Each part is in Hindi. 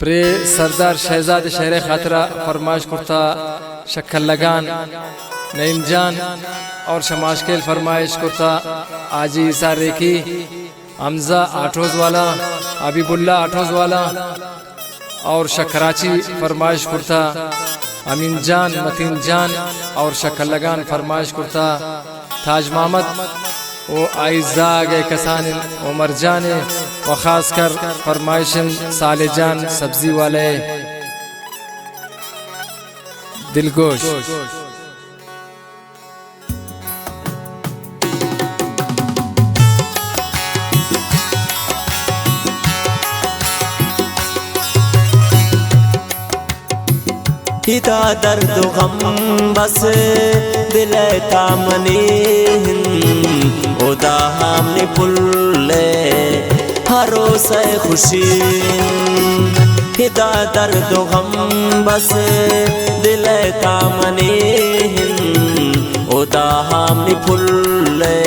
प्रे सरदार शहजाद शहर खातरा फरमाइश कुर्ता शक्ल लगान नईम जान और शमाशकेल फरमाइश कुर्ता आजी ईसा रेकी हमजा आठोज वाला अबीबुल्ला आठोज वाला और शखराची फरमाइश कुर्ता अमीन जान मतीन जान और शक्ल लगान फरमाइश कुर्ता ताज मोहम्मद वो आइज़ा गए कसान उमर जान व ख़ास कर फरमाइशन साले जान सब्जी वाले दिलगोश। हिदा दर्द गम बस दिल तामने उदा हमने पुल्ले हरो से खुशी। हिदा दर्द गम बस दिल तामने उदा हमने पुल्ले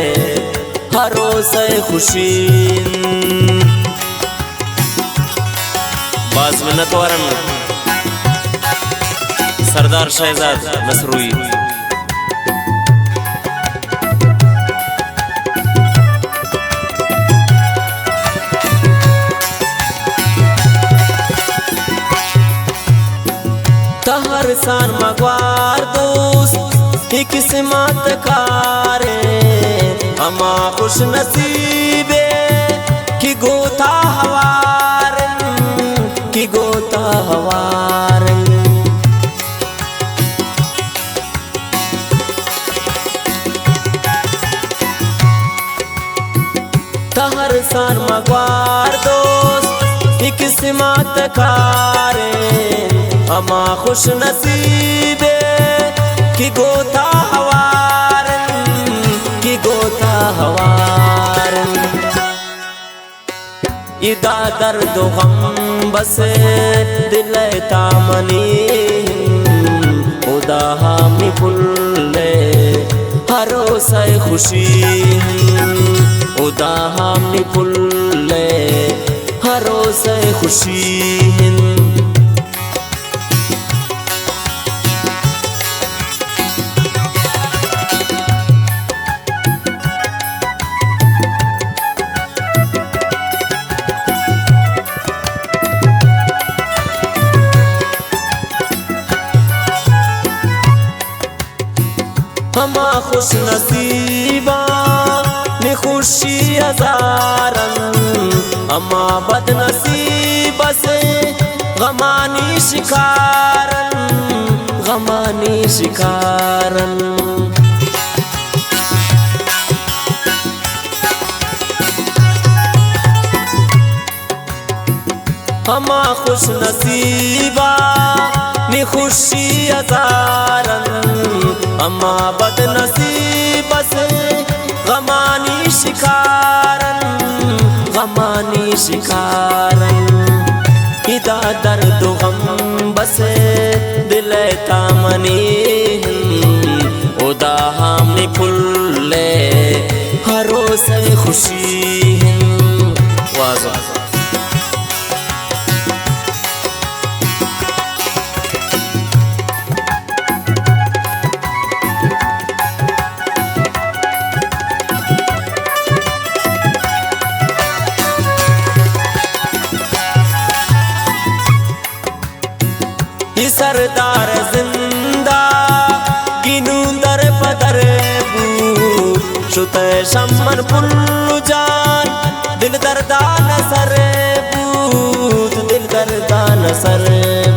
हरो से खुशी। बाज मिन्नत वरन सरदार शहजाद नसरुई। तहर सान मगवार दोस्त ही किस्मत कारे अमा खुश नसीबे की गोता हवारन की गोता हवारन। तहर सान मगवार दोस्त ही किस्मत कारे अमा खुश नसीबे की गोता हवारन की गोता हवारन। इदा दर्द गम बस दिल तामनी उदा हामी फुल्ले हरो से खुशी। उदा हामी फुल्ले हरो से खुशी। हमा खुश नसीबा ने खुशी हजारन अमा बद नसीबा से गमानी शिकारन गमानी शिकारन। हमा खुश नसीबा ने खुशी हजारन अमा बद नसीबा से गमानी शिकारन गमानी शिकारन। इदा दर्द गम बस दिल तामनी उदा हमने फुल्ले हरो से खुशी। वाज़ सरदार जिंदा गिनुंदर पदर बू शुत शमन पुल्लु जान दिल दर्दान सर बूत दिल दर्दान सर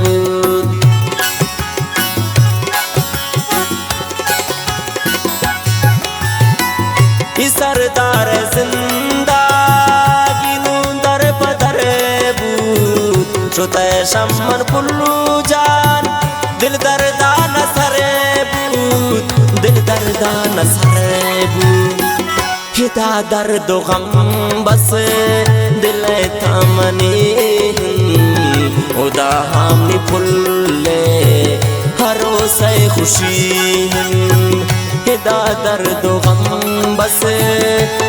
बूत। सरदार जिंदा गिनुंदर पदर बू शुत शमन पुल्लु जान दिल दर्दान सरे बूत दिल दर्दान सरे बूत। हिदा दर्द गम बस दिल तामनी उदा हामी फुल्ले हरो से खुशी। हिदा दर्द गम बस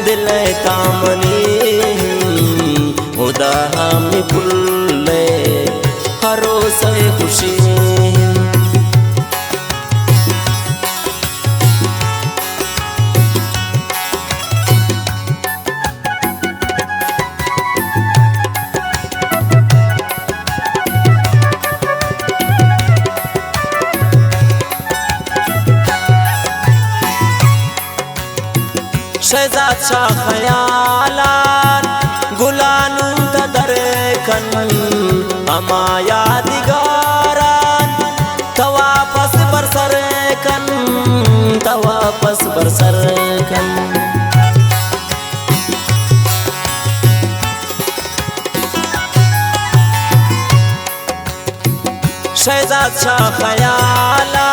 दिल तामनी उदा हामी फुल्ले शहजाद शाह खयालान गुलानुन तदरकन अमा यादिगारान तवापस बरसरकन तवापस बरसरकन शहजाद शाह खयाला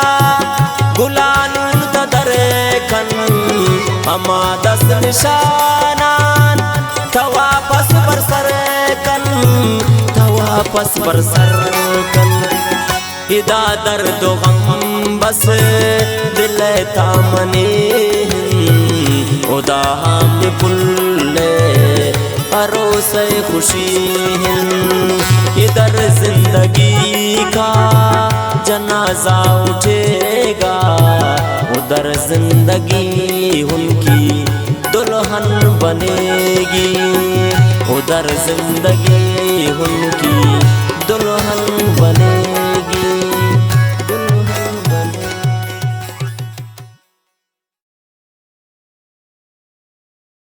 गुलानुन तदरकन अमा दस्त निशानान तवापस बरसरकन तवापस बरसरकन इदा दर्द गम बस दिल तामने उदा हम पुल्ले अरोसे खुशी इधर जिंदगी का जनाजा उठेगा उधर जिंदगी उनकी दुल्हन बनेगी उधर जिंदगी उनकी दुल्हन